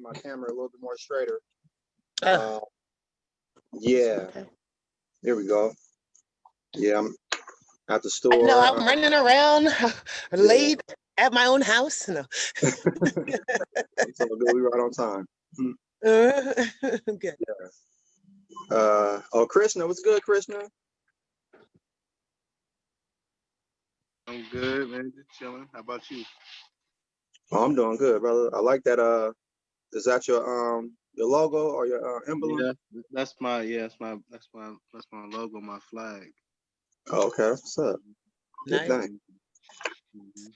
my camera a little bit more straighter. Oh, Yeah, okay. here we go. Yeah, I'm at the store. No, I'm running around late at my own house. No. It's all good. We right on time. Good. Yeah. Oh, Krishna, what's good, Krishna? I'm good, man. Just chilling. How about you? Oh, I'm doing good, brother. I like that. Is that your logo or your emblem? Yeah, that's my logo, my flag. Oh, okay, that's what's up. Good Nice. thing. Mm-hmm.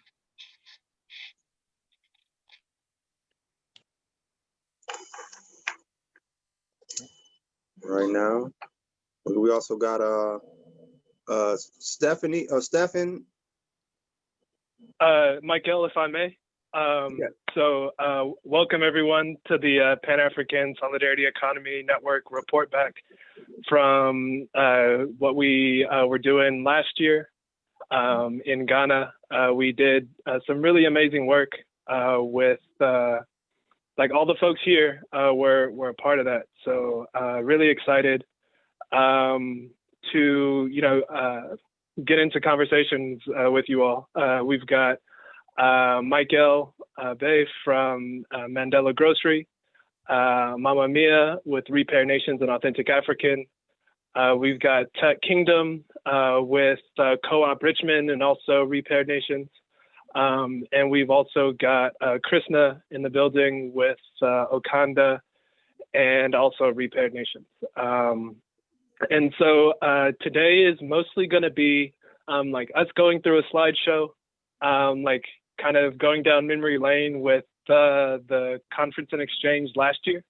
Right now, we also got Stephanie. Stephan. Michael, if I may. Yeah. So welcome everyone to the Pan-African Solidarity Economy Network report back from what we were doing last year in Ghana. We did some really amazing work with like all the folks here were a part of that. So really excited to get into conversations with you all. We've got Michael Bay from Mandela Grocery, Mama Mia with Repair Nations and Authentic African. We've got Tech Kingdom with Co-op Richmond and also Repair Nations. And we've also got Krishna in the building with Okanda and also Repair Nations. And so today is mostly going to be like us going through a slideshow, like kind of going down memory lane with the conference and exchange last year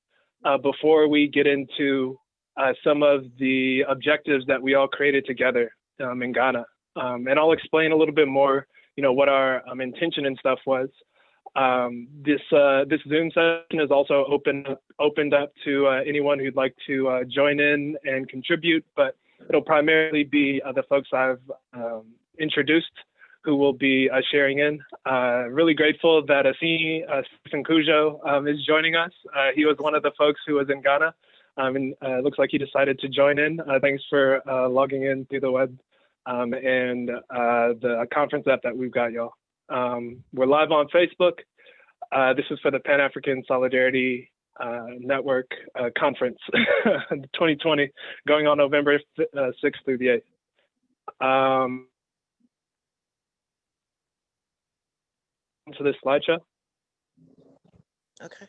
before we get into some of the objectives that we all created together in Ghana. And I'll explain a little bit more, what our intention and stuff was. This Zoom session is also opened up to anyone who'd like to join in and contribute, but it'll primarily be the folks I've introduced who will be sharing in. Really grateful that Asini Kujo is joining us. He was one of the folks who was in Ghana, and it looks like he decided to join in. Thanks for logging in through the web and the conference app that we've got, y'all. We're live on Facebook. This is for the Pan-African Solidarity Network Conference 2020, going on November 6th through the 8th. To this slideshow. Okay.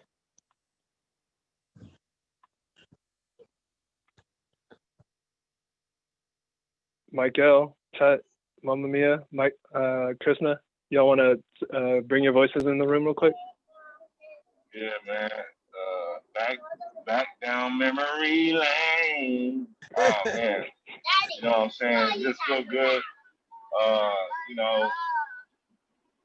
Michael, Tut, Mama Mia, Mike, Krishna, y'all want to bring your voices in the room real quick? Yeah, man. Back down memory lane. Oh man. You know what I'm saying? It just feel good.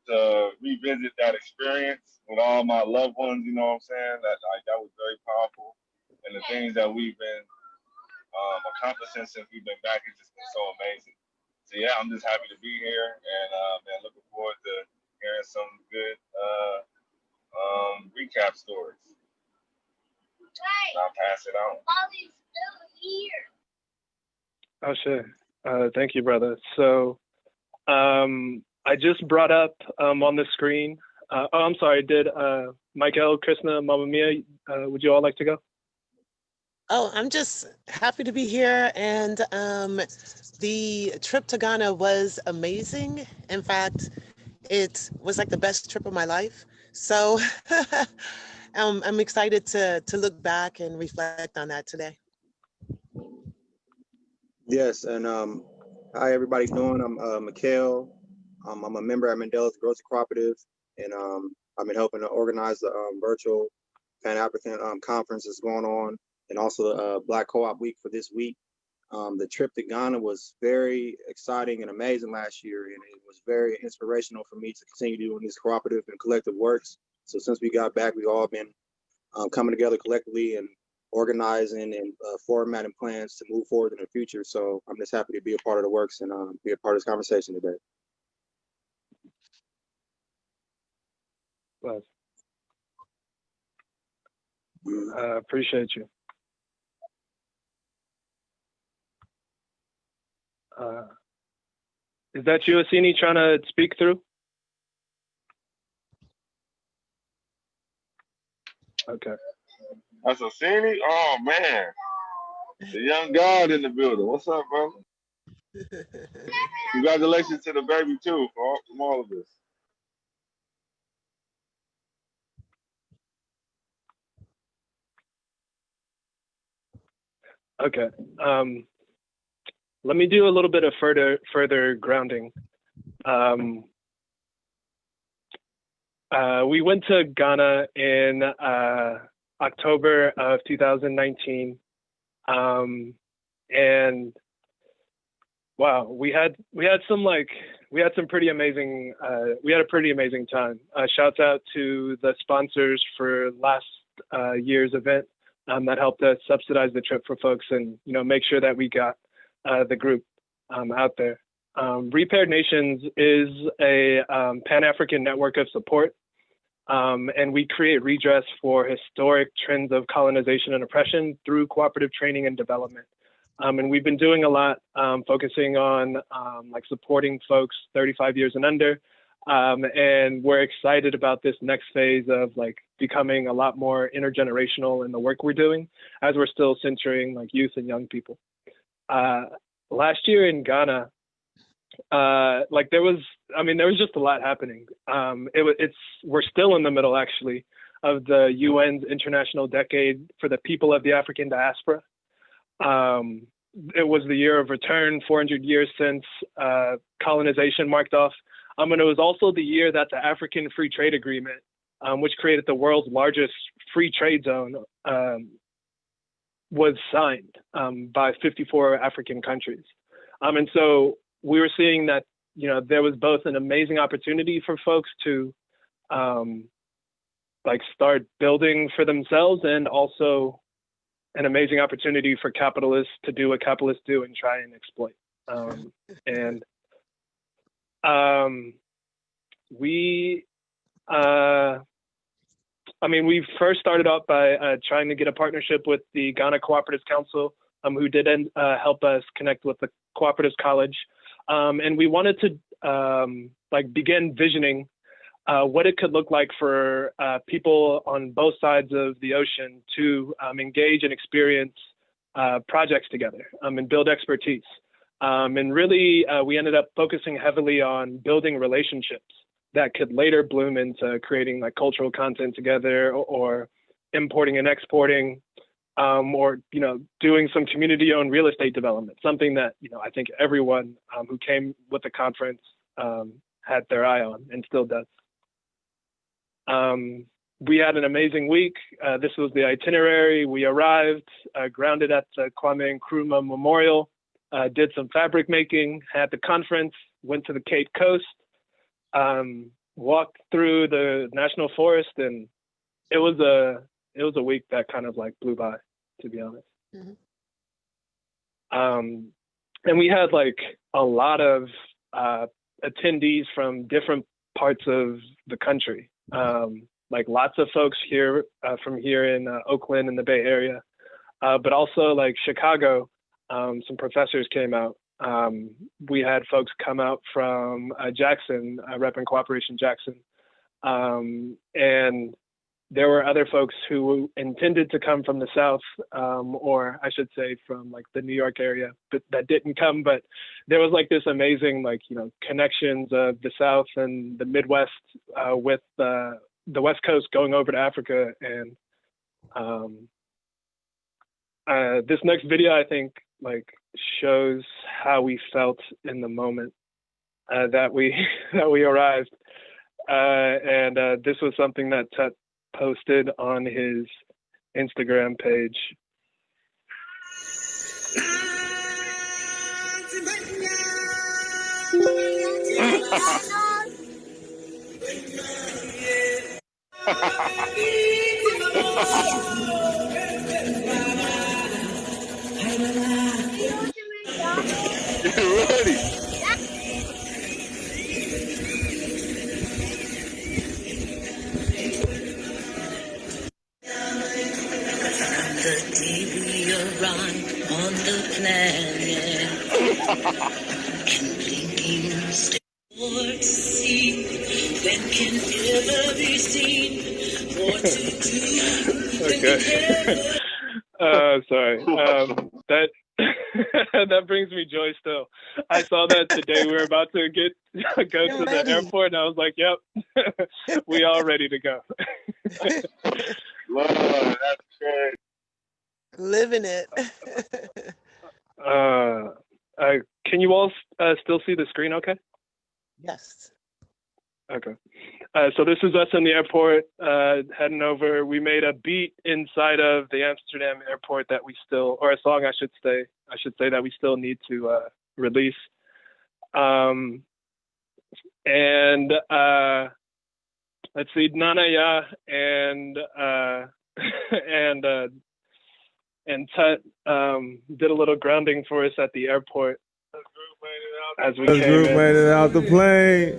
To revisit that experience with all my loved ones, you know what I'm saying? That was very powerful. And the things that we've been accomplishing since we've been back has just been so amazing. So yeah, I'm just happy to be here and man, looking forward to hearing some good recap stories. I'll pass it on. Oh, sure. Thank you, brother. So I just brought up on the screen. I'm sorry, did Michael, Krishna, Mama Mia, would you all like to go? Oh, I'm just happy to be here. And the trip to Ghana was amazing. In fact, it was like the best trip of my life. So I'm excited to look back and reflect on that today. Yes, and hi everybody doing? I'm Mikhail. I'm a member at Mandela's Grocery Cooperative, and I've been helping to organize the virtual Pan-African conference that's going on, and also the Black Co-op Week for this week. The trip to Ghana was very exciting and amazing last year, and it was very inspirational for me to continue doing these cooperative and collective works. So since we got back, we've all been coming together collectively and organizing and formatting plans to move forward in the future. So I'm just happy to be a part of the works and be a part of this conversation today. Well, Appreciate you. Is that you, Asini, trying to speak through? Okay. That's Asini? Oh, man. The young God in the building. What's up, brother? Congratulations to the baby, too, from all of us. Okay. Let me do a little bit of further grounding. We went to Ghana in October of 2019, and wow, we had some pretty amazing. We had a pretty amazing time. Shouts out to the sponsors for last year's event that helped us subsidize the trip for folks, and make sure that we got the group out there. Repaired Nations is a Pan-African network of support, and we create redress for historic trends of colonization and oppression through cooperative training and development. And we've been doing a lot, focusing on supporting folks 35 years and under. And we're excited about this next phase of becoming a lot more intergenerational in the work we're doing, as we're still centering youth and young people. Last year in Ghana, there was just a lot happening. We're still in the middle, actually, of the UN's International Decade for the People of the African Diaspora. It was the year of return, 400 years since colonization marked off. And it was also the year that the African Free Trade Agreement, which created the world's largest free trade zone, was signed by 54 African countries. And so we were seeing that, there was both an amazing opportunity for folks to start building for themselves, and also an amazing opportunity for capitalists to do what capitalists do and try and exploit. We first started off by trying to get a partnership with the Ghana Cooperatives Council, who did help us connect with the Cooperatives College. And we wanted to begin visioning what it could look like for people on both sides of the ocean to engage and experience projects together and build expertise. And really, we ended up focusing heavily on building relationships that could later bloom into creating cultural content together, or importing and exporting, or doing some community-owned real estate development, something that I think everyone who came with the conference had their eye on and still does. We had an amazing week. This was the itinerary. We arrived, grounded at the Kwame Nkrumah Memorial, did some fabric making, had the conference, went to the Cape Coast, walked through the National Forest, and it was a week that kind of blew by, to be honest. Mm-hmm. And we had a lot of attendees from different parts of the country. Lots of folks here from here in Oakland and the Bay Area, but also Chicago. Some professors came out. We had folks come out from Jackson, repping Cooperation Jackson. And there were other folks who intended to come from the South, or I should say from the New York area, but that didn't come. But there was this amazing, connections of the South and the Midwest with the West Coast going over to Africa. And this next video, I think, shows how we felt in the moment that we arrived. And this was something that Tut posted on his Instagram page. Get ready. The day we arrive on the planet and blinking stars see when can ever be seen or to do when can ever. Sorry. That that brings me joy still. I saw that the day we were about to go to the airport, and I was like, "Yep, we all ready to go." Lord, that's great. Living it. Can you all still see the screen? Okay. Yes. Okay. So this is us in the airport heading over. We made a beat inside of the Amsterdam airport that we still, or a song I should say that we still need to release. And let's see, Nana Ya and Tut did a little grounding for us at the airport. As we This group made it out the plane.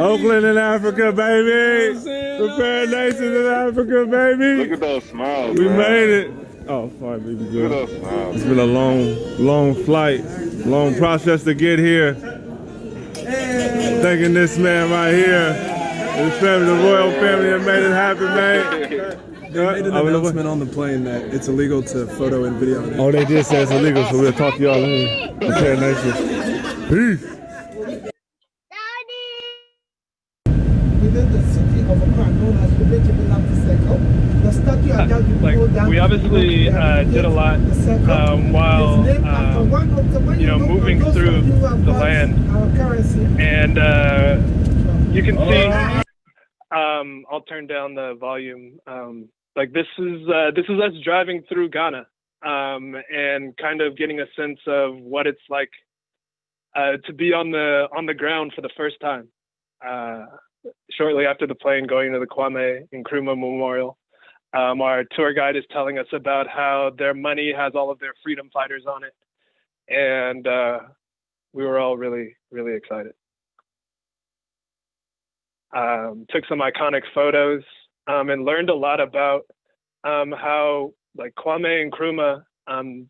Oakland in Africa, baby. Prepared nations in Africa, baby. Look at those smiles. We man. made it. Oh, fine, baby girl. Look at those smiles. It's been a long flight, long process to get here. Thanking this man right here, his family, the royal family that made it happen, man. They made an announcement on the plane that it's illegal to photo and video. Oh, they did say it's illegal, so we'll talk to y'all later. Okay, nice. Peace. Within the city of Accra, known as Regenerative Economics circle, the statue of that like we obviously did a lot while moving through the land, and you can see. I'll turn down the volume. Like this is us driving through Ghana, and kind of getting a sense of what it's like to be on the ground for the first time. Shortly after the plane going to the Kwame Nkrumah Memorial, our tour guide is telling us about how their money has all of their freedom fighters on it, and we were all really, really excited. Took some iconic photos and learned a lot about how like Kwame Nkrumah,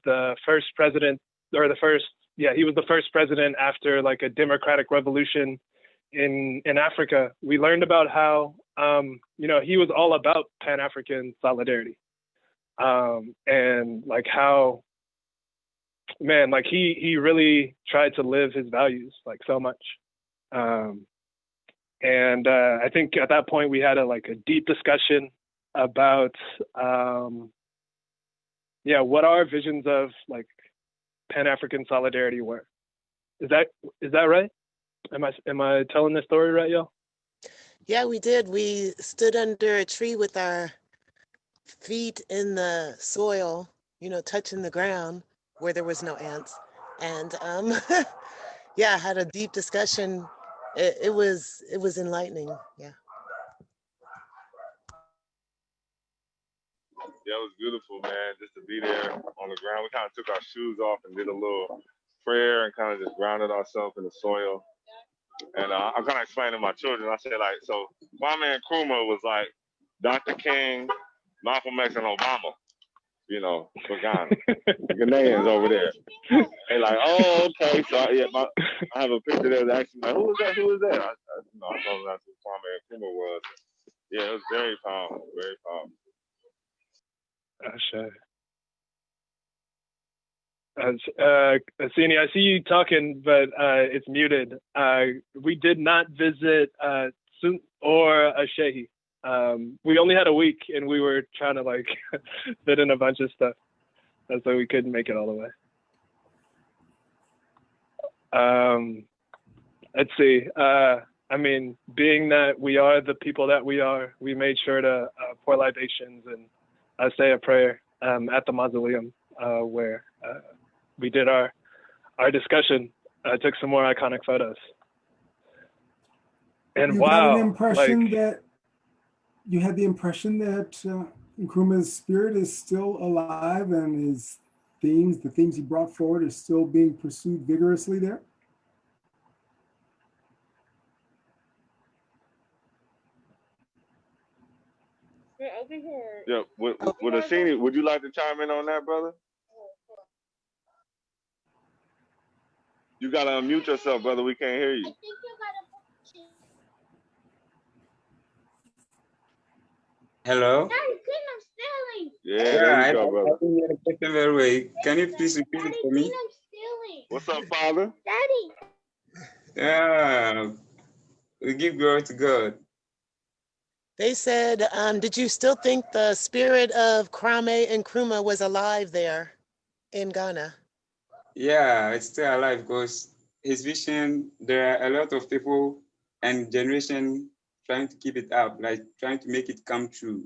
the first president, or he was the first president after like a democratic revolution in Africa. We learned about how he was all about Pan-African solidarity, and like how, man, like he really tried to live his values like so much. And I think at that point we had a deep discussion about what our visions of like Pan-African solidarity were. Is that right? Am I telling this story right, y'all? Yeah, we did. We stood under a tree with our feet in the soil, touching the ground where there was no ants, and had a deep discussion. It was enlightening. Yeah. Yeah, it was beautiful, man, just to be there on the ground. We kind of took our shoes off and did a little prayer and kind of just grounded ourselves in the soil. And I'm kind of explaining to my children. I said, like, so Kwame Nkrumah was like Dr. King, Malcolm X, and Obama, for Ghana. The Ghanaians over there. They like, oh, okay. So I have a picture there that's actually like, who was that? Who was that? I told them that's who Kwame Nkrumah was. Yeah, it was very powerful, very powerful. Sure. Asini, I see you talking, but it's muted. We did not visit Sunt or Ashehi. We only had a week, and we were trying to fit in a bunch of stuff, and so we couldn't make it all the way. Let's see. Being that we are the people that we are, we made sure to pour libations and say a prayer at the mausoleum where we did our discussion. Took some more iconic photos. And you wow, you had the impression that Nkrumah's spirit is still alive and the themes he brought forward are still being pursued vigorously there? Yeah, with Asini, would you like to chime in on that, brother? You gotta unmute yourself, brother. We can't hear you. Hello? Yeah, there you go, brother. I didn't hear the question very well. Can you please repeat it for me? What's up, father? Yeah, we give glory to God. They said, did you still think the spirit of Kwame Nkrumah was alive there in Ghana? Yeah, it's still alive because his vision, there are a lot of people and generation trying to keep it up, like trying to make it come true.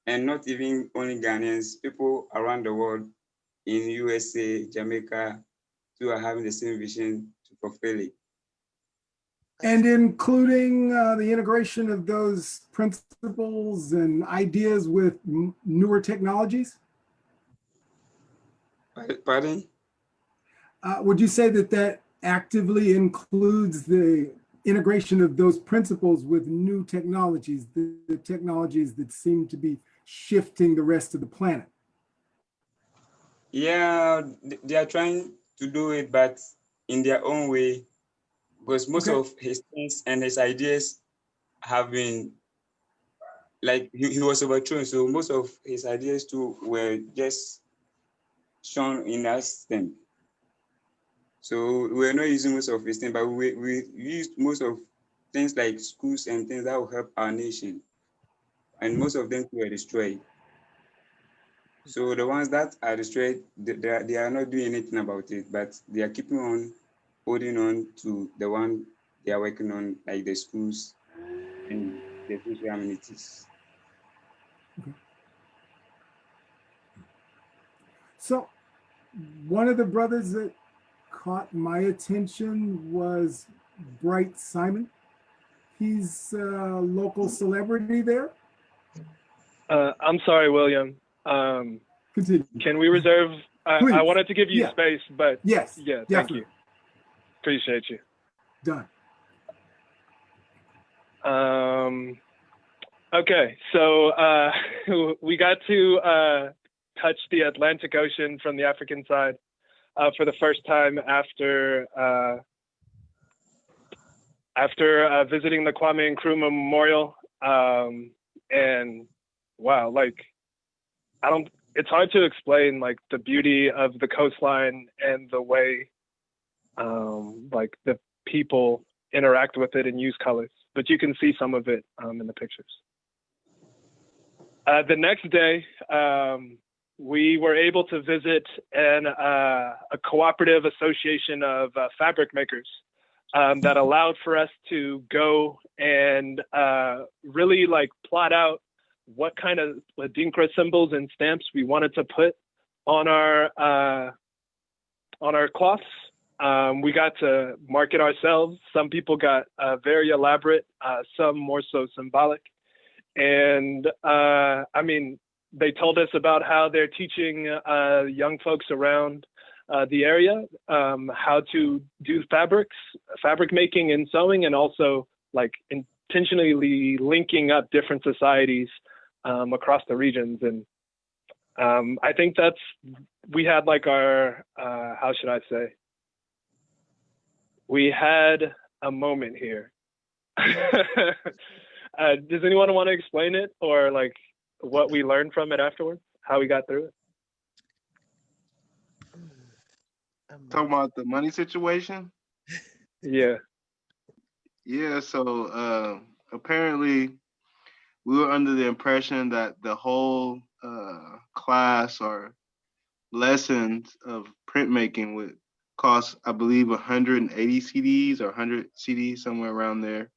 And not even only Ghanaians, people around the world in USA, Jamaica, too are having the same vision to fulfill it. And including the integration of those principles and ideas with newer technologies? Pardon? Would you say that that actively includes the integration of those principles with new technologies, the technologies that seem to be shifting the rest of the planet? Yeah, they are trying to do it, but in their own way, because most of his things and his ideas have been, like, he was overthrown, so most of his ideas too were just shown in our system. So we're not using most of his things, but we used most of things like schools and things that will help our nation. And most of them were destroyed. So the ones that are destroyed, they are not doing anything about it, but they are keeping on holding on to the one they are working on, like the schools and the social amenities. Okay. So one of the brothers that caught my attention was Bright Simon. He's a local celebrity there. I'm sorry, William. Continue. Can we reserve? I wanted to give you space, but yes, yeah, definitely. thank you. Appreciate you. Done. Okay, so we got to touch the Atlantic Ocean from the African side for the first time after visiting the Kwame Nkrumah Memorial. And wow, like, it's hard to explain like the beauty of the coastline and the way like the people interact with it and use colors, but you can see some of it in the pictures. The next day, we were able to visit a cooperative association of fabric makers that allowed for us to go and really like plot out what kind of Adinkra symbols and stamps we wanted to put on our cloths. We got to mark it ourselves. Some people got very elaborate, some more so symbolic. And I mean, they told us about how they're teaching young folks around the area how to do fabric making and sewing, and also like intentionally linking up different societies across the regions. And I think we had like our, how should I say? We had a moment here. Does anyone want to explain it, or like what we learned from it afterwards, how we got through it? Talking about the money situation? Yeah. Yeah, so apparently we were under the impression that the whole class or lessons of printmaking would cost, I believe, 180 CDs or 100 CDs, somewhere around there.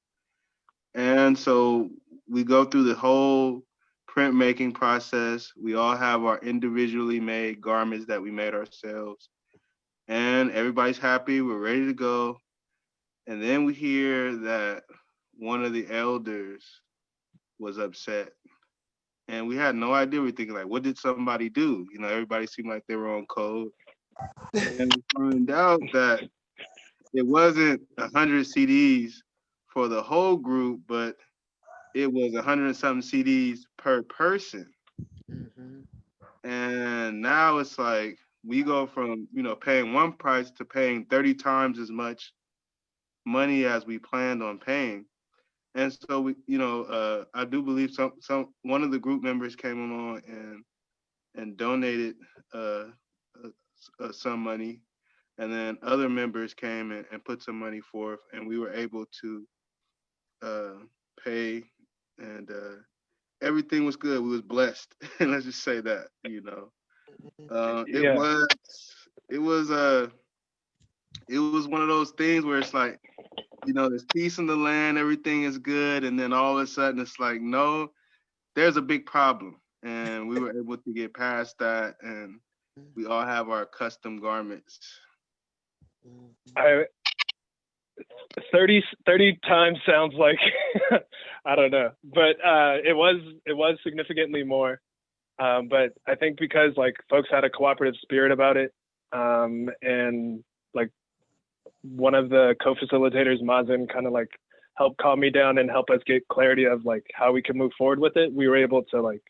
And so we go through the whole printmaking process. We all have our individually made garments that we made ourselves. And everybody's happy, we're ready to go. And then we hear that one of the elders was upset. And we had no idea. We're thinking like, what did somebody do? You know, everybody seemed like they were on code. And we find out that it wasn't 100 CDs for the whole group, but it was 100 and something CDs per person. Mm-hmm. And now it's like we go from, paying one price to paying 30 times as much money as we planned on paying. And so I do believe one of the group members came along and donated some money, and then other members came and put some money forth, and we were able to pay, and everything was good. We was blessed. Let's just say that, it was one of those things where it's like, there's peace in the land, everything is good, and then all of a sudden it's like, no, there's a big problem, and we were able to get past that, and we all have our custom garments. 30 times sounds like I don't know, but it was significantly more. But I think because like folks had a cooperative spirit about it, and like one of the co-facilitators, Mazen, kind of like helped calm me down and help us get clarity of like how we can move forward with it. We were able to like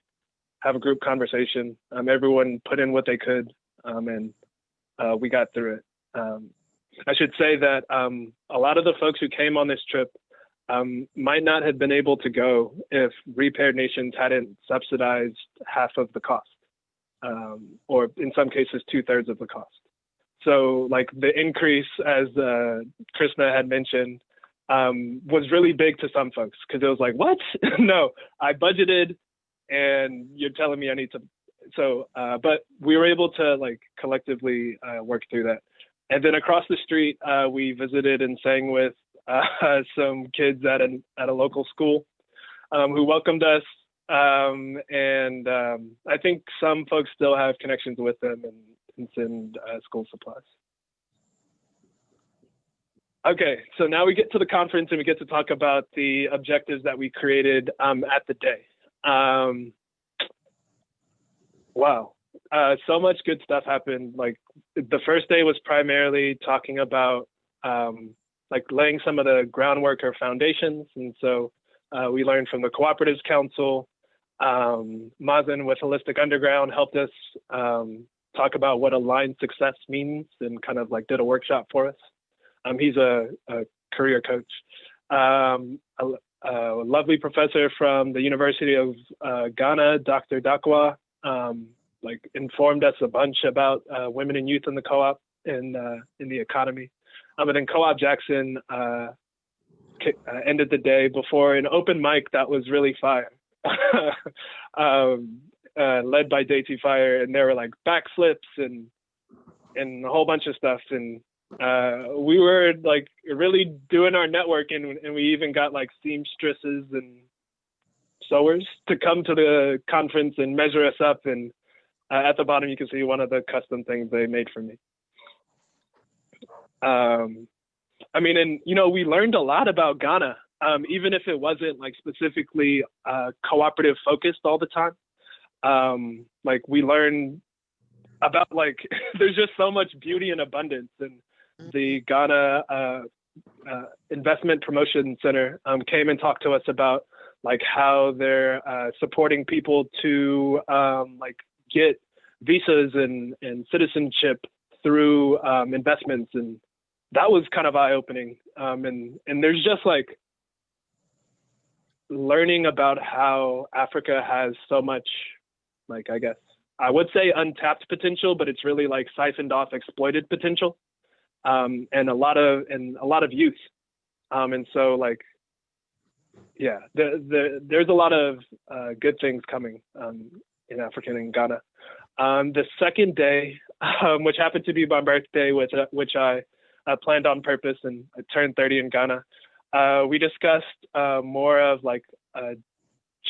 have a group conversation. Everyone put in what they could, and we got through it. I should say that a lot of the folks who came on this trip might not have been able to go if Repaired Nations hadn't subsidized half of the cost, or in some cases 2/3 of the cost. So like the increase, as Krishna had mentioned, was really big to some folks, because it was like, what? No, I budgeted and you're telling me I need to. So, but we were able to like collectively work through that. And then across the street, we visited and sang with some kids at a local school who welcomed us. And I think some folks still have connections with them and send school supplies. Okay, so now we get to the conference and we get to talk about the objectives that we created at the day. Wow, so much good stuff happened. Like the first day was primarily talking about like laying some of the groundwork or foundations. And so we learned from the Cooperatives Council. Mazen with Holistic Underground helped us talk about what aligned success means and kind of like did a workshop for us. He's a career coach. A lovely professor from the University of Ghana, Dr. Dakwa, like informed us a bunch about women and youth in the co-op and in the economy. And then Co-op Jackson ended the day before an open mic that was really fire, led by Daisy Fire, and there were like backflips and a whole bunch of stuff. And we were like really doing our networking, and we even got like seamstresses and sewers to come to the conference and measure us up. And at the bottom, you can see one of the custom things they made for me. I mean, and we learned a lot about Ghana, even if it wasn't like specifically cooperative focused all the time. Like we learned about like there's just so much beauty and abundance, and the Ghana Investment Promotion Center came and talked to us about like how they're supporting people to like get visas and citizenship through investments, and that was kind of eye-opening. And there's just like learning about how Africa has so much, like, I guess I would say untapped potential, but it's really like siphoned off exploited potential, and a lot of youth. And so like, yeah, there's a lot of good things coming in Africa and in Ghana. The second day, which happened to be my birthday, which I planned on purpose, and I turned 30 in Ghana, we discussed more of like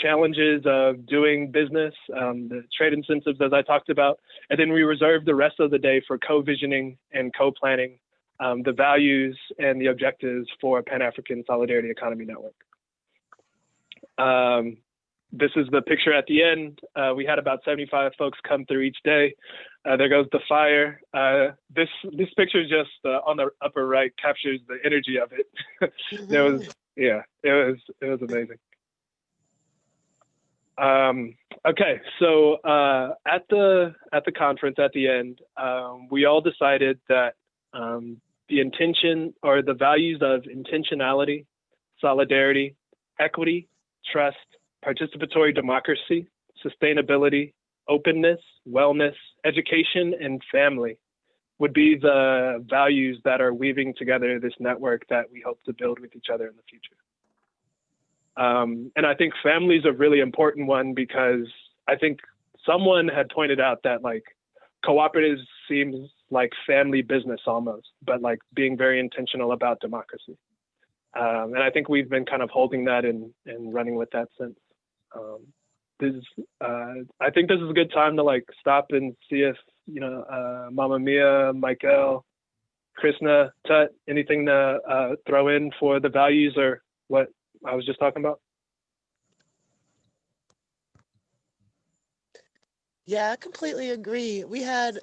challenges of doing business, the trade incentives, as I talked about, and then we reserved the rest of the day for co-visioning and co-planning the values and the objectives for Pan-African Solidarity Economy Network. This is the picture at the end. We had about 75 folks come through each day. There goes the fire. This picture just on the upper right captures the energy of it. It was amazing. Okay, so at the conference at the end, we all decided that the intention or the values of intentionality, solidarity, equity, trust, participatory democracy, sustainability, openness, wellness, education, and family would be the values that are weaving together this network that we hope to build with each other in the future. And I think family is a really important one because I think someone had pointed out that like cooperatives seems like family business almost, but like being very intentional about democracy. And I think we've been kind of holding that and running with that since. I think this is a good time to like stop and see if, you know, Mama Mia, Michael, Krishna, Tut, anything to throw in for the values or what I was just talking about? Yeah, I completely agree. We had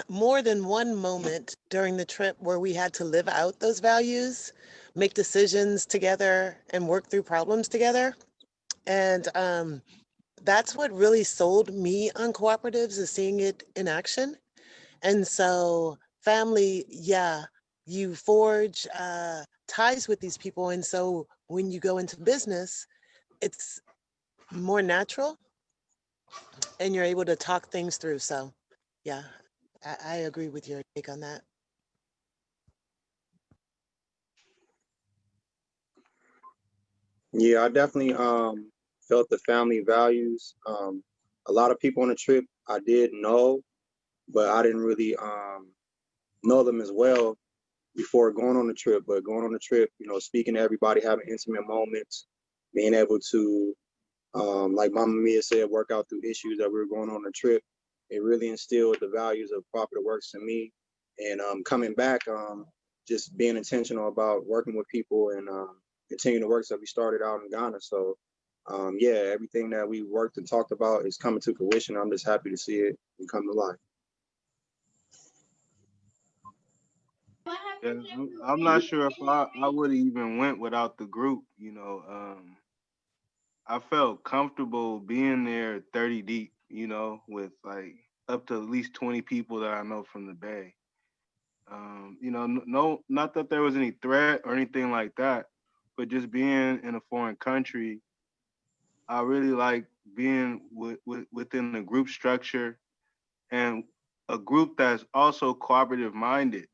more than one moment during the trip where we had to live out those values, make decisions together, and work through problems together. And that's what really sold me on cooperatives, is seeing it in action. And so family, yeah, you forge ties with these people. And so when you go into business, it's more natural and you're able to talk things through. So yeah, I agree with your take on that. Yeah, I definitely felt the family values. A lot of people on the trip I did know, but I didn't really know them as well before going on the trip. But going on the trip, you know, speaking to everybody, having intimate moments, being able to, like Mama Mia said, work out through issues that we were going on the trip. It really instilled the values of Cooperative Works in me. And coming back, just being intentional about working with people and continuing the works that we started out in Ghana. So yeah, everything that we worked and talked about is coming to fruition. I'm just happy to see it come to life. Yeah, I'm not sure if I would have even went without the group. You know, I felt comfortable being there 30 deep. You know, with like up to at least 20 people that I know from the Bay. You know, no, not that there was any threat or anything like that, but just being in a foreign country, I really like being within a group structure and a group that's also cooperative minded.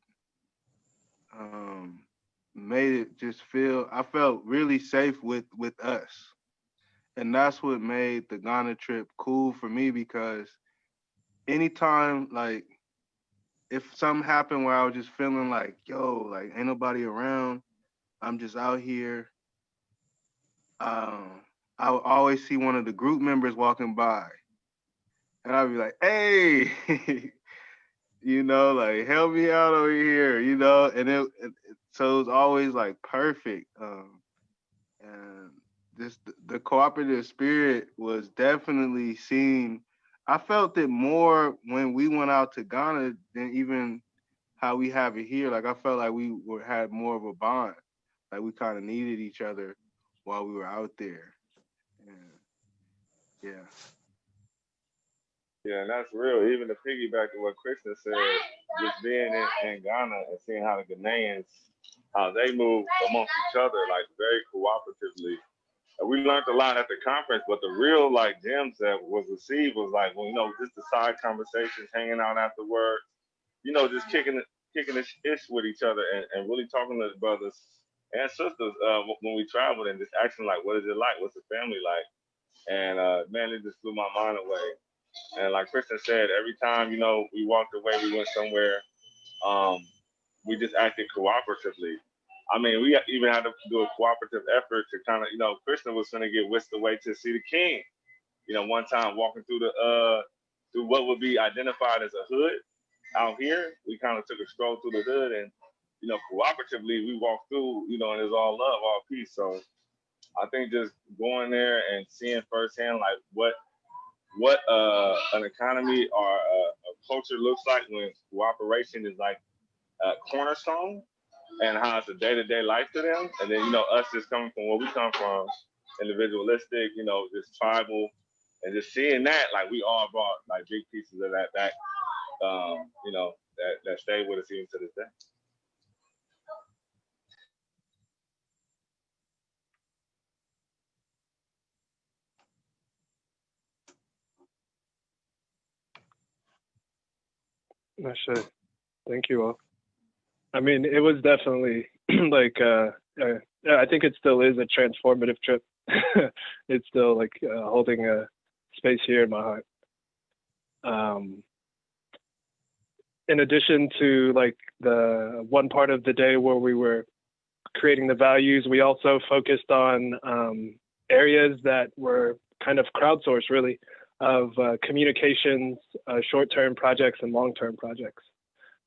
Made it just feel, I felt really safe with us. And that's what made the Ghana trip cool for me, because anytime, like, if something happened where I was just feeling like, yo, like ain't nobody around, I'm just out here, I would always see one of the group members walking by and I'd be like, hey, you know, like help me out over here, you know, and so it was always like perfect. And just the cooperative spirit was definitely seen. I felt it more when we went out to Ghana than even how we have it here. Like I felt like we had more of a bond. Like we kind of needed each other while we were out there. And yeah. Yeah, and that's real. Even to piggyback to what Krishna said, just being in Ghana and seeing how the Ghanaians, how they move amongst each other, like very cooperatively. And we learned a lot at the conference, but the real like gems that was received was like, well, you know, just the side conversations, hanging out afterwards, you know, just kicking the ish with each other and really talking to brothers and sisters when we traveled and just asking like, what is it like? What's the family like? And man, it just blew my mind away. And like Kristen said, every time, you know, we walked away, we went somewhere, we just acted cooperatively. I mean, we even had to do a cooperative effort to kind of, you know, Kristen was going to get whisked away to see the king. You know, one time walking through through what would be identified as a hood out here, we kind of took a stroll through the hood and, you know, cooperatively we walked through, you know, and it's all love, all peace. So I think just going there and seeing firsthand like what an economy or a culture looks like when cooperation is like a cornerstone, and how it's a day-to-day life to them. And then, you know, us just coming from where we come from, individualistic, you know, just tribal, And just seeing that, like we all brought like big pieces of that back, you know, that stay with us even to this day. I should. Thank you all. I mean, it was definitely like, I think it still is a transformative trip. It's still like holding a space here in my heart. In addition to like the one part of the day where we were creating the values, we also focused on areas that were kind of crowdsourced, really, of communications, short-term projects and long-term projects.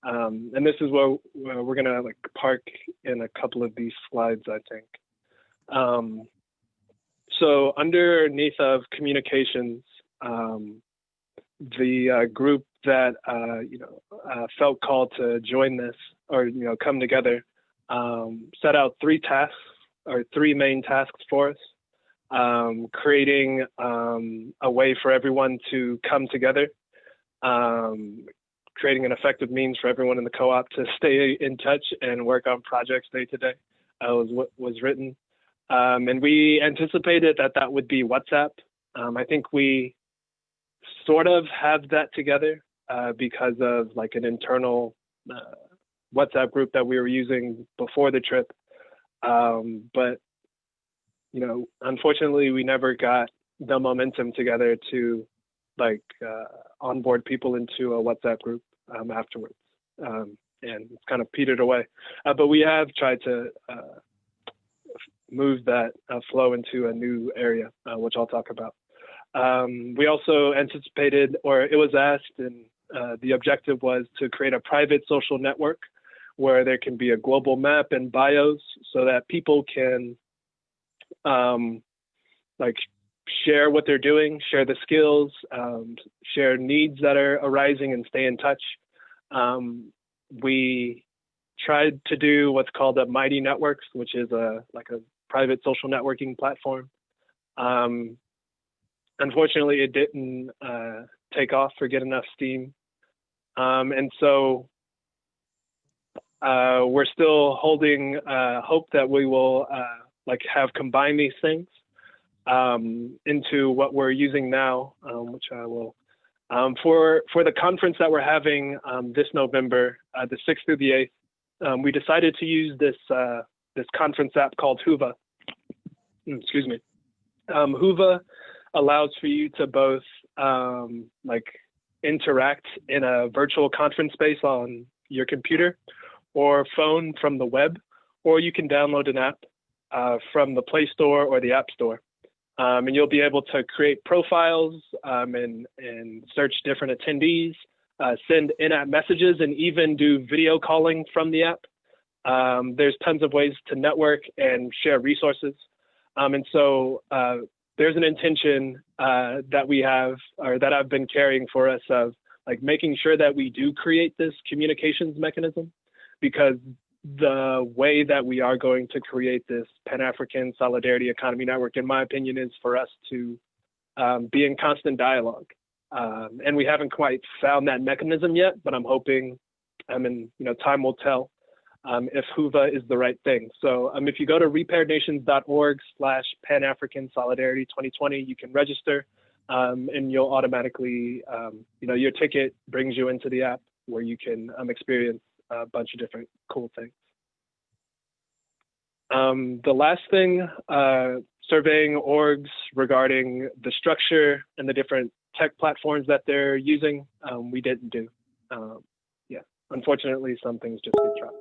And this is where we're gonna like park in a couple of these slides, I think. So underneath of communications, the group that felt called to join this or come together set out three main tasks for us. Creating a way for everyone to come together, creating an effective means for everyone in the co-op to stay in touch and work on projects day to day was what was written. And we anticipated that would be WhatsApp. I think we sort of have that together because of like an internal WhatsApp group that we were using before the trip. But unfortunately, we never got the momentum together to like onboard people into a WhatsApp group afterwards. And it's kind of petered away. But we have tried to move that flow into a new area, which I'll talk about. We also anticipated, or it was asked, and the objective was to create a private social network where there can be a global map and bios so that people can like share what they're doing, share the skills, share needs that are arising, and stay in touch. We tried to do what's called a Mighty Networks, which is like a private social networking platform. Unfortunately, it didn't take off or get enough steam. And so we're still holding hope that we will like have combined these things into what we're using now, which I will. For the conference that we're having this November, the 6th through the 8th, we decided to use this conference app called Whova. Excuse me. Whova allows for you to both like interact in a virtual conference space on your computer or phone from the web, or you can download an app from the Play Store or the App Store. And you'll be able to create profiles and search different attendees, send in-app messages, and even do video calling from the app. There's tons of ways to network and share resources. And so there's an intention that we have, or that I've been carrying for us, of like making sure that we do create this communications mechanism, because the way that we are going to create this Pan-African Solidarity Economy Network, in my opinion, is for us to be in constant dialogue. And we haven't quite found that mechanism yet, but I'm hoping, time will tell if Whova is the right thing. So if you go to repairednations.org/Pan-African Solidarity 2020, you can register and you'll automatically, your ticket brings you into the app where you can experience a bunch of different cool things. The last thing, surveying orgs regarding the structure and the different tech platforms that they're using, we didn't do. Unfortunately, some things just get dropped.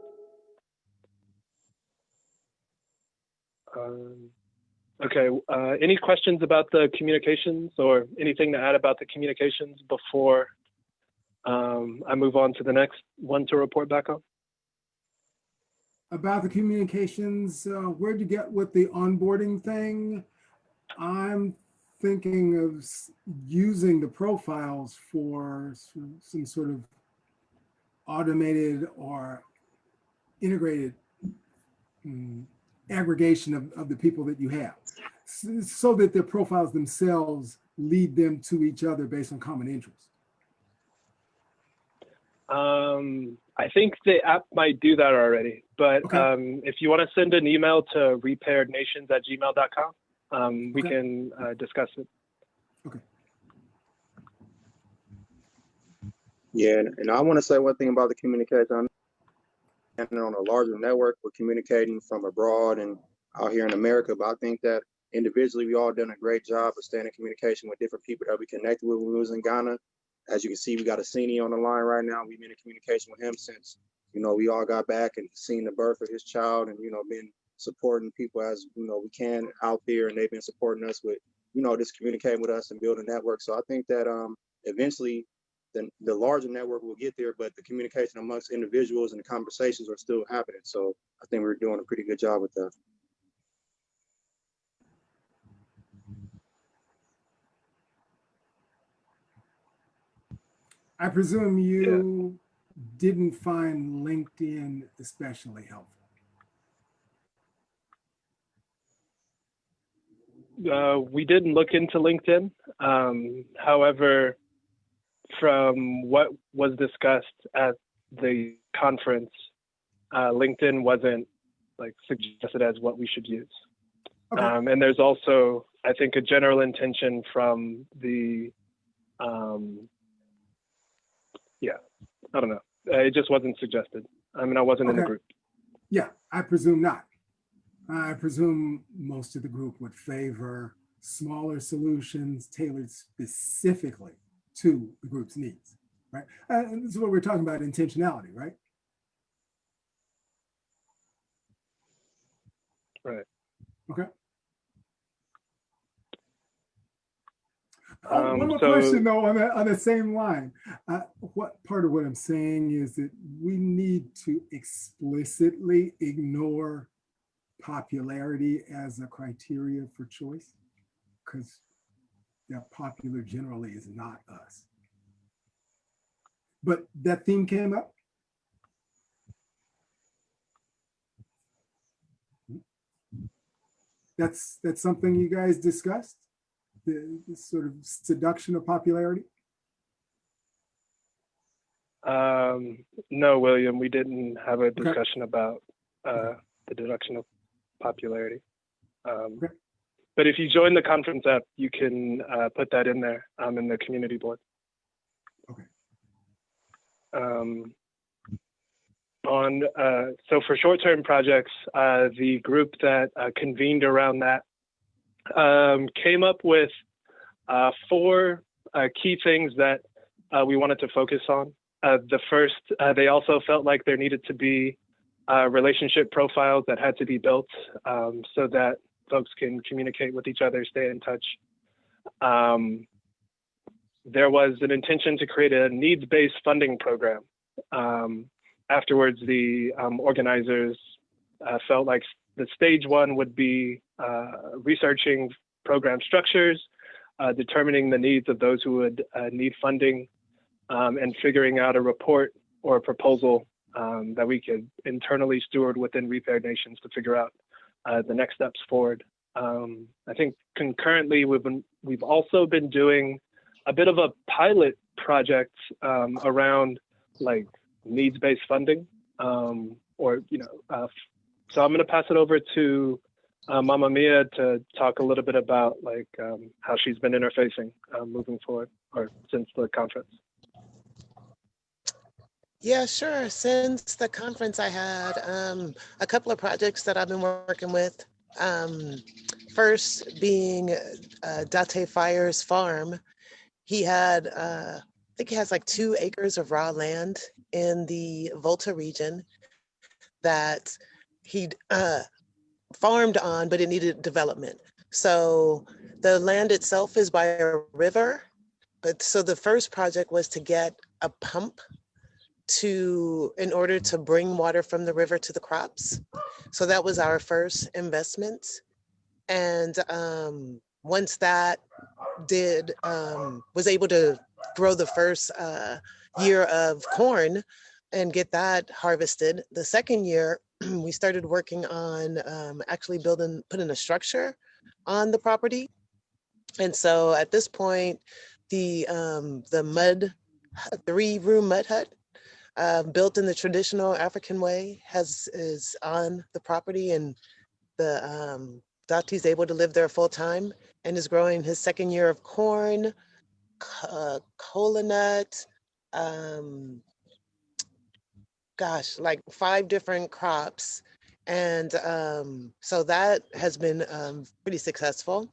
Okay, any questions about the communications or anything to add about the communications before I move on to the next one to report back on? About the communications, where'd you get with the onboarding thing? I'm thinking of using the profiles for some sort of automated or integrated aggregation of the people that you have. so that their profiles themselves lead them to each other based on common interests? I think the app might do that already, but okay. If you want to send an email to repairednations@gmail.com, we can discuss it. Okay. Yeah, and I want to say one thing about the communication. And on a larger network, we're communicating from abroad and out here in America. But I think that individually, we all done a great job of staying in communication with different people that we connected with when we was in Ghana. As you can see, we got Asini on the line right now. We've been in communication with him since, we all got back and seen the birth of his child, and, been supporting people as, we can out there. And they've been supporting us with, just communicating with us and building a network. So I think that eventually the larger network will get there, but the communication amongst individuals and the conversations are still happening. So I think we're doing a pretty good job with that. I presume you didn't find LinkedIn especially helpful. We didn't look into LinkedIn. However, from what was discussed at the conference, LinkedIn wasn't suggested as what we should use. Okay. And there's also, I think, a general intention from the, I don't know. It just wasn't suggested. I mean, I wasn't in the group. Yeah, I presume not. I presume most of the group would favor smaller solutions tailored specifically to the group's needs, right? And this is what we're talking about, intentionality, right? Right. Okay. One more question though on the same line. What part of what I'm saying is that we need to explicitly ignore popularity as a criteria for choice, because that popular generally is not us. But that theme came up. That's something you guys discussed, the sort of seduction of popularity. No, William, we didn't have a discussion about the deduction of popularity. But if you join the conference app, you can put that in there in the community board. Okay. So for short-term projects, the group that convened around that came up with 4 key things that we wanted to focus on. The first, they also felt like there needed to be relationship profiles that had to be built so that folks can communicate with each other, stay in touch. There was an intention to create a needs-based funding program. Afterwards, the organizers felt like the stage 1 would be researching program structures, determining the needs of those who would need funding, and figuring out a report or a proposal that we could internally steward within Repaired Nations to figure out the next steps forward. I think concurrently, we've also been doing a bit of a pilot project around needs-based funding, so I'm going to pass it over to Mama Mia to talk a little bit about how she's been interfacing moving forward or since the conference. Yeah, sure. Since the conference, I had a couple of projects that I've been working with. First being Date Fire's farm. He had, I think he has 2 acres of raw land in the Volta region that he'd farmed on, but it needed development. So the land itself is by a river. But so the first project was to get a pump in order to bring water from the river to the crops. So that was our first investment. And once that was able to grow the first year of corn and get that harvested, the second year we started working on actually putting a structure on the property. And so at this point, the 3-room mud hut built in the traditional African way is on the property, and the Dati's able to live there full time and is growing his second year of corn, cola nut, like 5 different crops. And so that has been pretty successful.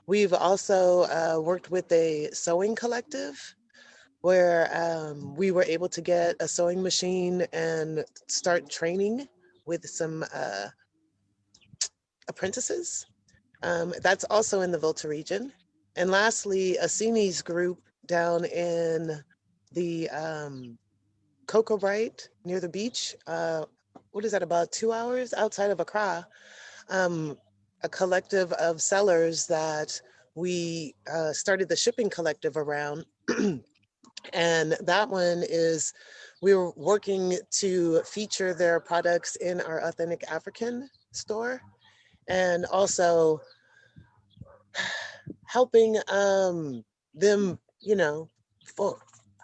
We've also worked with a sewing collective where we were able to get a sewing machine and start training with some apprentices. That's also in the Volta region. And lastly, a Sini's group down in the Cocoa Bright near the beach. What is that, about 2 hours outside of Accra? A collective of sellers that we started the shipping collective around. And that one is, we were working to feature their products in our Authentic African store, and also helping them,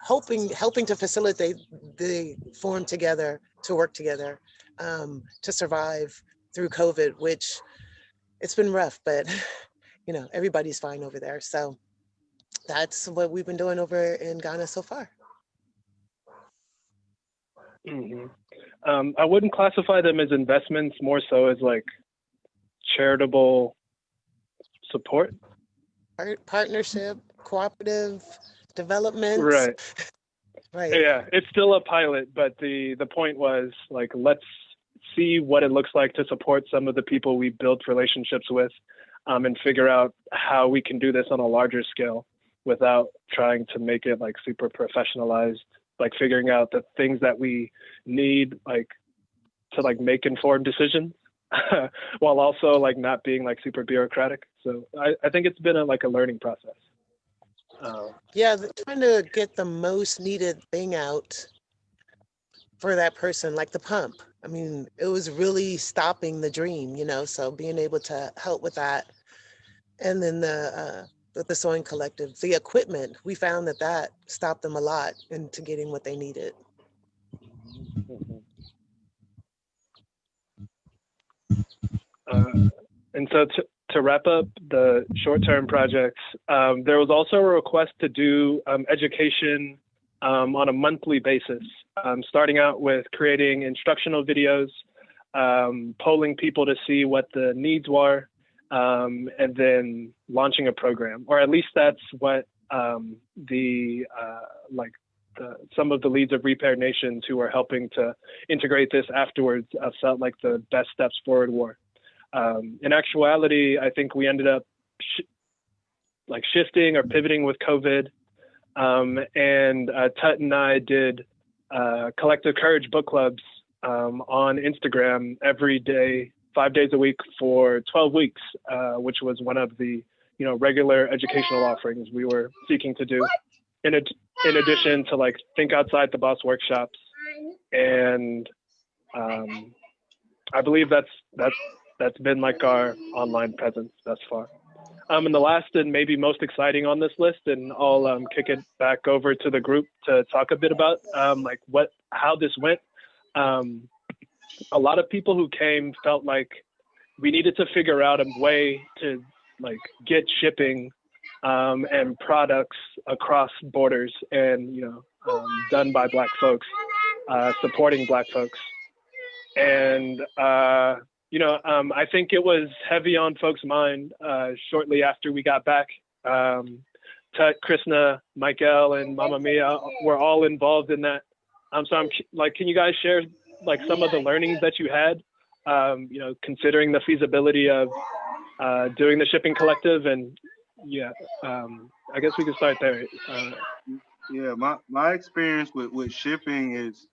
helping to facilitate the form together, to work together, to survive through COVID, which it's been rough, but everybody's fine over there. So that's what we've been doing over in Ghana so far. Mm-hmm. I wouldn't classify them as investments, more so as like charitable support. Partnership, cooperative development. Right. Right. Yeah, it's still a pilot, but the point was like, let's see what it looks like to support some of the people we built relationships with, and figure out how we can do this on a larger scale without trying to make it like super professionalized, like figuring out the things that we need like to like make informed decisions while also like not being like super bureaucratic. So I think it's been a learning process. Yeah, trying to get the most needed thing out for that person, like the pump. I mean, it was really stopping the dream, so being able to help with that. And then with the sewing collective, the equipment, we found that stopped them a lot into getting what they needed. And so to wrap up the short-term projects, there was also a request to do education on a monthly basis, starting out with creating instructional videos, polling people to see what the needs were, and then launching a program, or at least that's what some of the leads of Repair Nations who are helping to integrate this afterwards felt like the best steps forward were. In actuality, I think we ended up shifting or pivoting with COVID, and Tut and I did Collective Courage book clubs on Instagram every day, 5 days a week for 12 weeks, which was one of the regular educational offerings we were seeking to do. In addition to think outside the box workshops, and I believe that's been our online presence thus far. And the last and maybe most exciting on this list, and I'll kick it back over to the group to talk a bit about how this went. A lot of people who came felt like we needed to figure out a way to get shipping and products across borders, and done by Black folks, supporting Black folks. And I think it was heavy on folks' mind shortly after we got back. Tut, Krishna, Michael, and Mama Mia were all involved in that. So I'm can you guys share some of the learnings that you had, considering the feasibility of doing the shipping collective? And I guess we can start there. My experience with shipping is,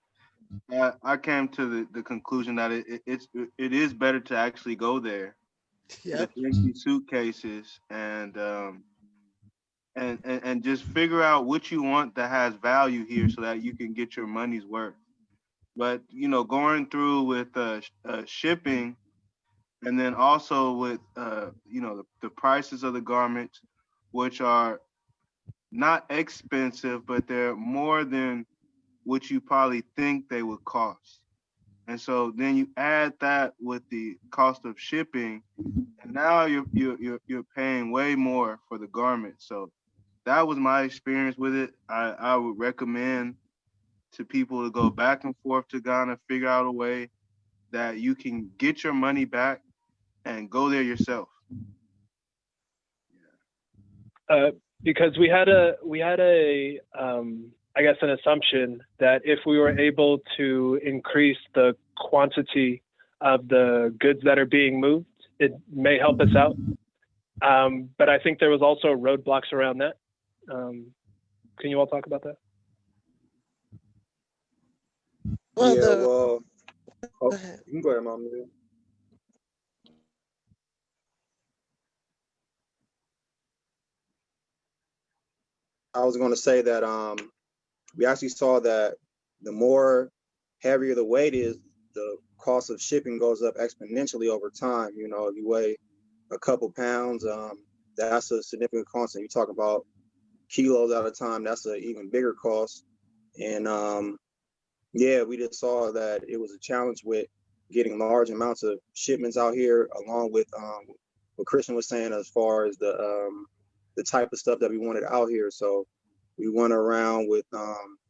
I came to the conclusion that it is better to actually go there with empty suitcases and just figure out what you want that has value here so that you can get your money's worth. But going through with shipping, And then also with the prices of the garments, which are not expensive, but they're more than what you probably think they would cost. And so then you add that with the cost of shipping, and now you're paying way more for the garment. So that was my experience with it. I would recommend to people to go back and forth to Ghana, figure out a way that you can get your money back and go there yourself. Because we had a I guess an assumption that if we were able to increase the quantity of the goods that are being moved, it may help us out. But I think there was also roadblocks around that. Can you all talk about that? Well, Yeah, the well, go ahead. you can go ahead, Mom. I was going to say that we actually saw that the more heavier the weight is, the cost of shipping goes up exponentially over time. You know, if you weigh a couple pounds, that's a significant cost. And you talk about kilos at a time, that's an even bigger cost. And yeah, we just saw that it was a challenge with getting large amounts of shipments out here, along with what Christian was saying as far as the type of stuff that we wanted out here. So we went around with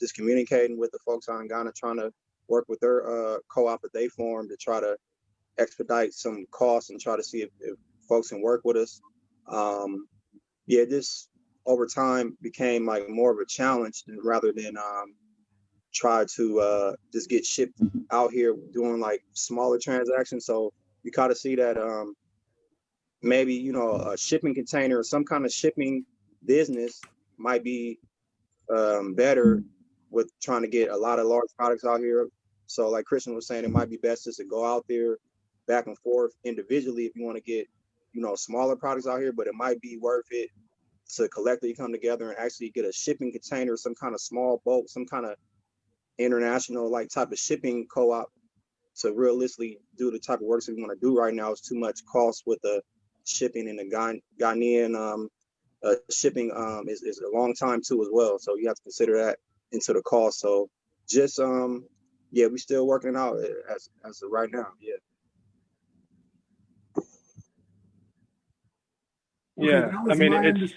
just communicating with the folks out in Ghana, trying to work with their co-op that they formed to try to expedite some costs and try to see if folks can work with us. Yeah, this over time became like more of a challenge rather than try to just get shipped out here doing like smaller transactions. So you kind of see that maybe, you know, a shipping container or some kind of shipping business might be better with trying to get a lot of large products out here. So like Christian was saying, it might be best just to go out there back and forth individually if you want to get, you know, smaller products out here, but it might be worth it to collectively come together and actually get a shipping container, some kind of small boat, some kind of international like type of shipping co-op to realistically do the type of work that we want to do right now. Is too much cost with the shipping, and the Ghanaian shipping is a long time too as well. So you have to consider that into the cost. So just yeah, we still working it out as of right now. Yeah. Yeah, that I was mean, my it's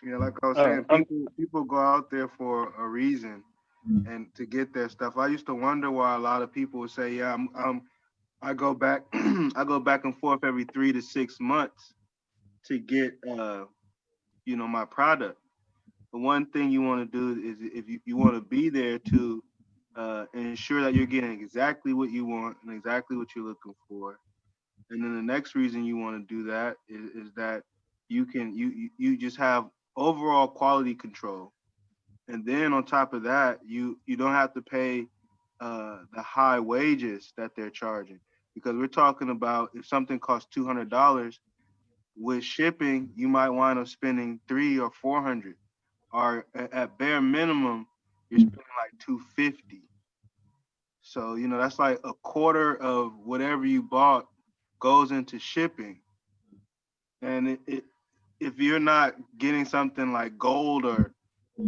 Yeah, like I was saying, people go out there for a reason and to get their stuff. I used to wonder why a lot of people would say, "Yeah, I go back, I go back and forth every 3 to 6 months to get, you know, my product." The one thing you want to do is if you want to be there to ensure that you're getting exactly what you want and exactly what you're looking for. And then the next reason you want to do that is that you just have overall quality control. And then on top of that, you don't have to pay the high wages that they're charging, because we're talking about if something costs $200 with shipping, you might wind up spending $300 or $400, or at bare minimum, you're spending like $250. So you know that's like a quarter of whatever you bought goes into shipping, and if you're not getting something like gold or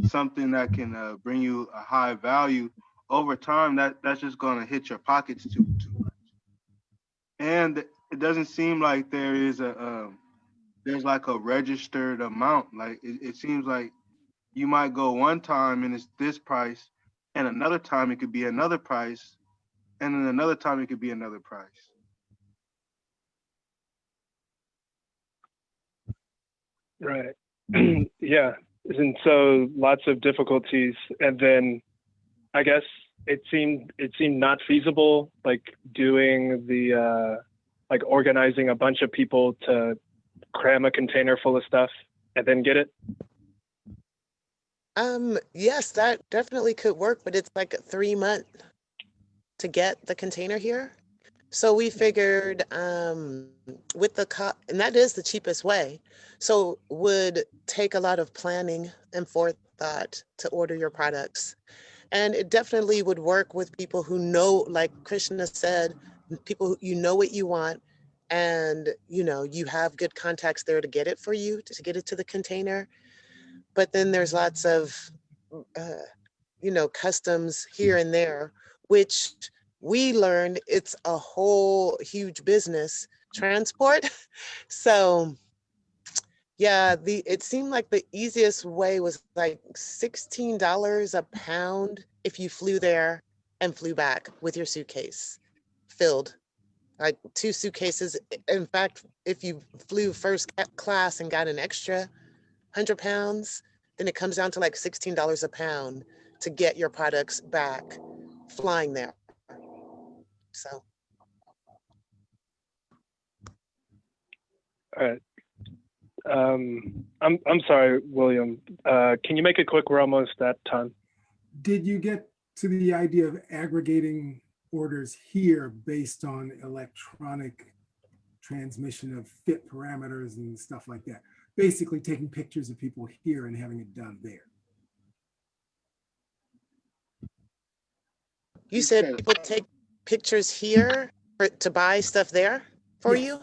something that can bring you a high value over time, that's just going to hit your pockets too much. And it doesn't seem like there is there's like a registered amount. Like it seems like you might go one time and it's this price, and another time it could be another price, and then another time it could be another price. right. Yeah, and so lots of difficulties, and then I guess it seemed not feasible, like doing the like organizing a bunch of people to cram a container full of stuff and then get it. Yes, that definitely could work, but it's like 3 months to get the container here. So we figured with the and that is the cheapest way. So would take a lot of planning and forethought to order your products. And it definitely would work with people who know, like Krishna said, people who you know what you want, and you have good contacts there to get it for you, to get it to the container. But then there's lots of customs here and there, which we learned it's a whole huge business, transport. So yeah, it seemed like the easiest way was like $16 a pound if you flew there and flew back with your suitcase filled, like 2 suitcases. In fact, if you flew first class and got an extra 100 pounds, then it comes down to like $16 a pound to get your products back flying there. So. All right. I'm sorry, William. Can you make it quick? We're almost at time. Did you get to the idea of aggregating orders here based on electronic transmission of fit parameters and stuff like that? Basically taking pictures of people here and having it done there. You said people take pictures here to buy stuff there for you?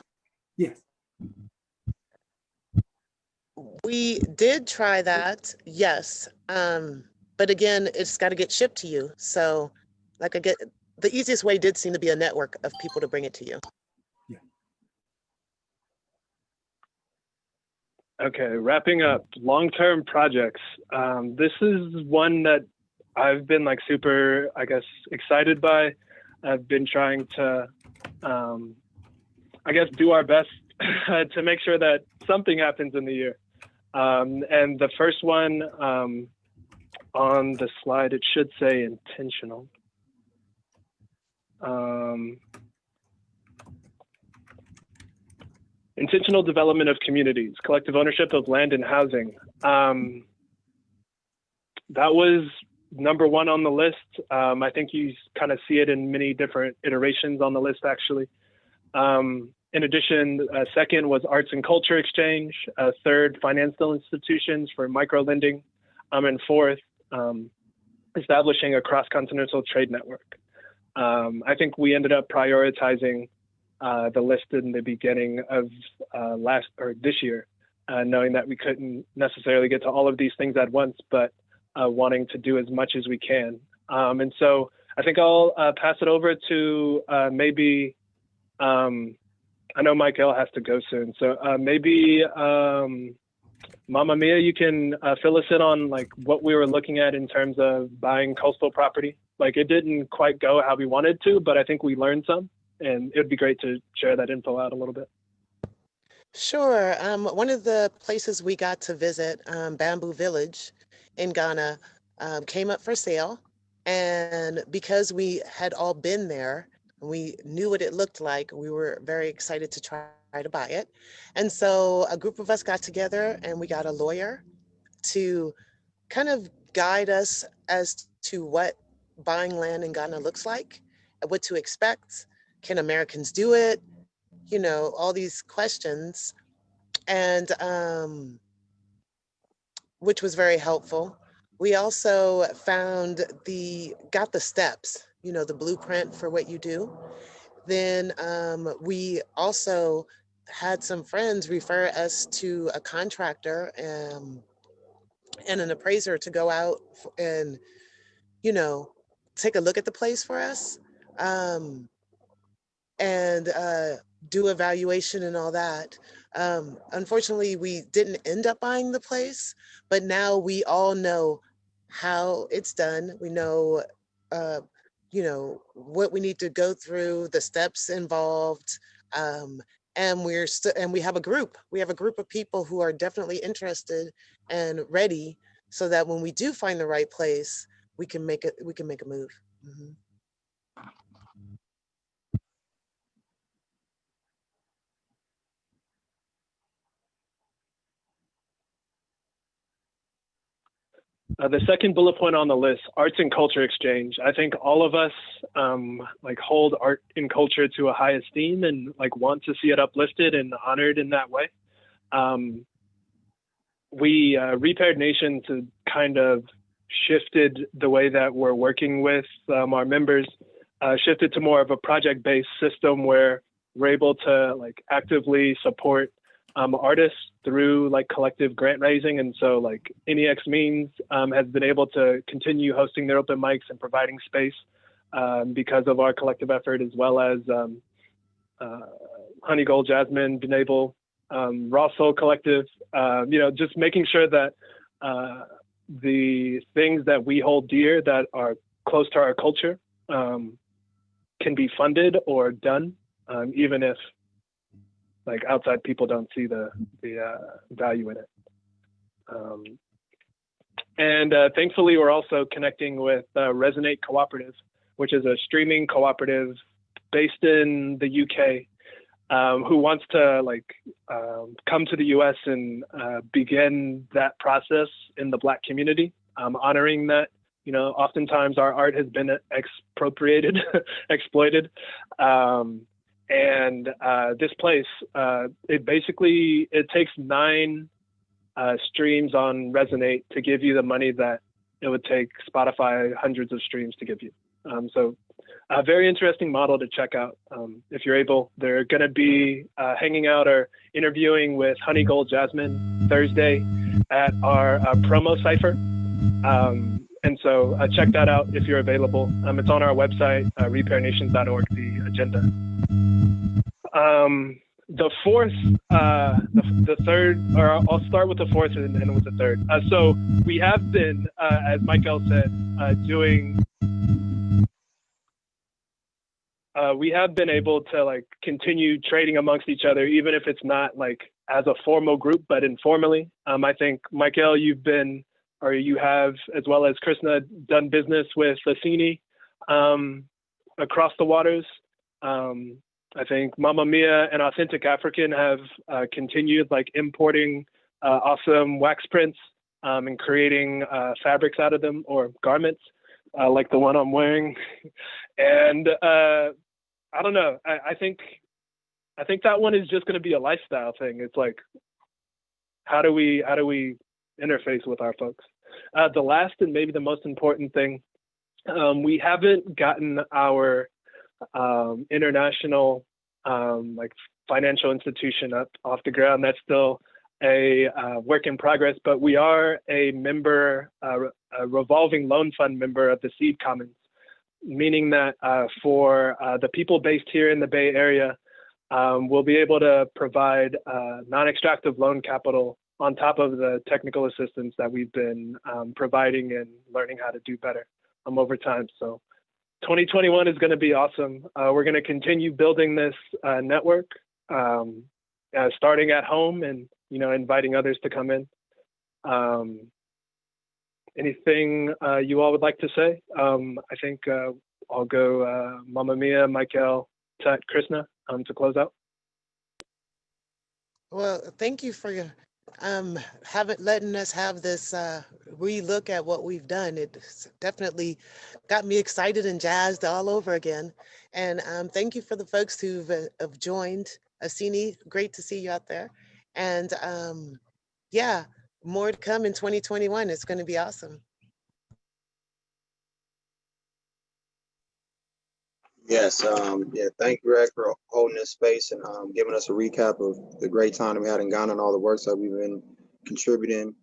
Yes. We did try that, yes. But again, it's got to get shipped to you. So the easiest way did seem to be a network of people to bring it to you. Yeah. Okay, wrapping up long-term projects. This is one that I've been like super, I guess, excited by. I've been trying to, I guess, do our best to make sure that something happens in the year. And the first one on the slide, it should say intentional. Intentional development of communities, collective ownership of land and housing. That was number 1 on the list. I think you kind of see it in many different iterations on the list, actually. In addition, second was arts and culture exchange. Third, financial institutions for micro lending. And fourth, establishing a cross-continental trade network. I think we ended up prioritizing the list in the beginning of this year, knowing that we couldn't necessarily get to all of these things at once, but wanting to do as much as we can. And so I think I'll pass it over to maybe, I know Michael has to go soon. So maybe Mama Mia, you can fill us in on like what we were looking at in terms of buying coastal property. Like it didn't quite go how we wanted to, but I think we learned some, and it would be great to share that info out a little bit. Sure. One of the places we got to visit, Bamboo Village in Ghana, came up for sale. And because we had all been there, we knew what it looked like, we were very excited to try to buy it. And so a group of us got together and we got a lawyer to kind of guide us as to what buying land in Ghana looks like, what to expect. Can Americans do it? All these questions. And which was very helpful. We also got the steps, the blueprint for what you do. Then we also had some friends refer us to a contractor and an appraiser to go out and, take a look at the place for us and do evaluation and all that. Unfortunately, we didn't end up buying the place, but now we all know how it's done. We know, what we need to go through, the steps involved, and we have a group. We have a group of people who are definitely interested and ready, so that when we do find the right place, we can make a move. Mm-hmm. The second bullet point on the list, arts and culture exchange. I think all of us hold art and culture to a high esteem and want to see it uplifted and honored in that way. We Repaired Nations has kind of shifted the way that we're working with our members, shifted to more of a project-based system where we're able to like actively support artists through like collective grant raising. And so like NEX Means has been able to continue hosting their open mics and providing space because of our collective effort, as well as Honey Gold Jasmine been able, Raw Soul Collective, you know, just making sure that the things that we hold dear that are close to our culture can be funded or done, even if like outside people don't see the value in it. And thankfully, we're also connecting with Resonate Cooperative, which is a streaming cooperative based in the UK, who wants to like come to the US and begin that process in the Black community, honoring that, you know, oftentimes our art has been expropriated, exploited. And this place, it takes 9 streams on Resonate to give you the money that it would take Spotify hundreds of streams to give you. So a very interesting model to check out if you're able. They're going to be hanging out or interviewing with Honey Gold Jasmine Thursday at our promo cipher. And so check that out if you're available. It's on our website, repairnations.org, the agenda. The fourth, the third, or I'll start with the fourth and end with the third. So we have been, as Michael said, we have been able to like continue trading amongst each other, even if it's not like as a formal group, but informally. I think Michael, you have, as well as Krishna, done business with Lassini across the waters. I think Mamma Mia and Authentic African have continued like importing awesome wax prints and creating fabrics out of them, or garments like the one I'm wearing. And I don't know. I think that one is just going to be a lifestyle thing. It's like, how do we interface with our folks? The last and maybe the most important thing, we haven't gotten our international like financial institution off the ground. That's still a work in progress, but we are a member, a revolving loan fund member of the Seed Commons, meaning that for the people based here in the Bay Area, we'll be able to provide non-extractive loan capital on top of the technical assistance that we've been providing and learning how to do better over time. So 2021 is going to be awesome. We're going to continue building this network, starting at home and, you know, inviting others to come in. Anything you all would like to say? I think I'll go Mamma Mia, Michael, Tat, Krishna to close out. Well, thank you for your letting us have this relook at what we've done. It definitely got me excited and jazzed all over again. And thank you for the folks who have joined. Asini, great to see you out there. And yeah, more to come in 2021. It's going to be awesome. Yes, yeah, thank you, Greg, for holding this space and giving us a recap of the great time that we had in Ghana and all the works that we've been contributing.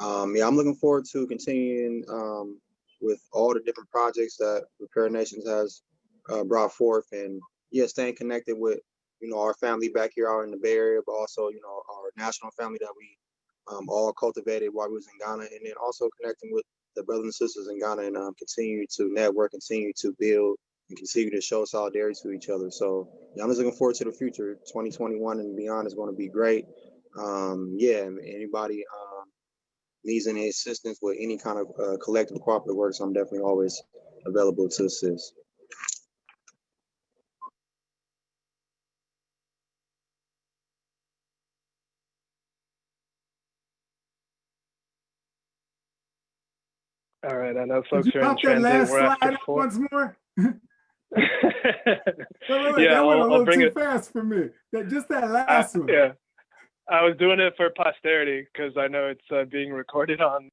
Yeah, I'm looking forward to continuing with all the different projects that Repair Nations has brought forth, and yeah, staying connected with, you know, our family back here out in the Bay Area, but also, you know, our national family that we all cultivated while we was in Ghana, and then also connecting with the brothers and sisters in Ghana and continue to network, continue to build, and continue to show solidarity to each other. So yeah, I'm just looking forward to the future. 2021 and beyond is going to be great. Yeah, anybody needs any assistance with any kind of collective cooperative works, I'm definitely always available to assist. All right, I know folks Could you are in pop that transit. last We're slide after up 4. once more? Yeah, that went a little bring too it fast for me. Just that last one. Yeah, I was doing it for posterity because I know it's being recorded on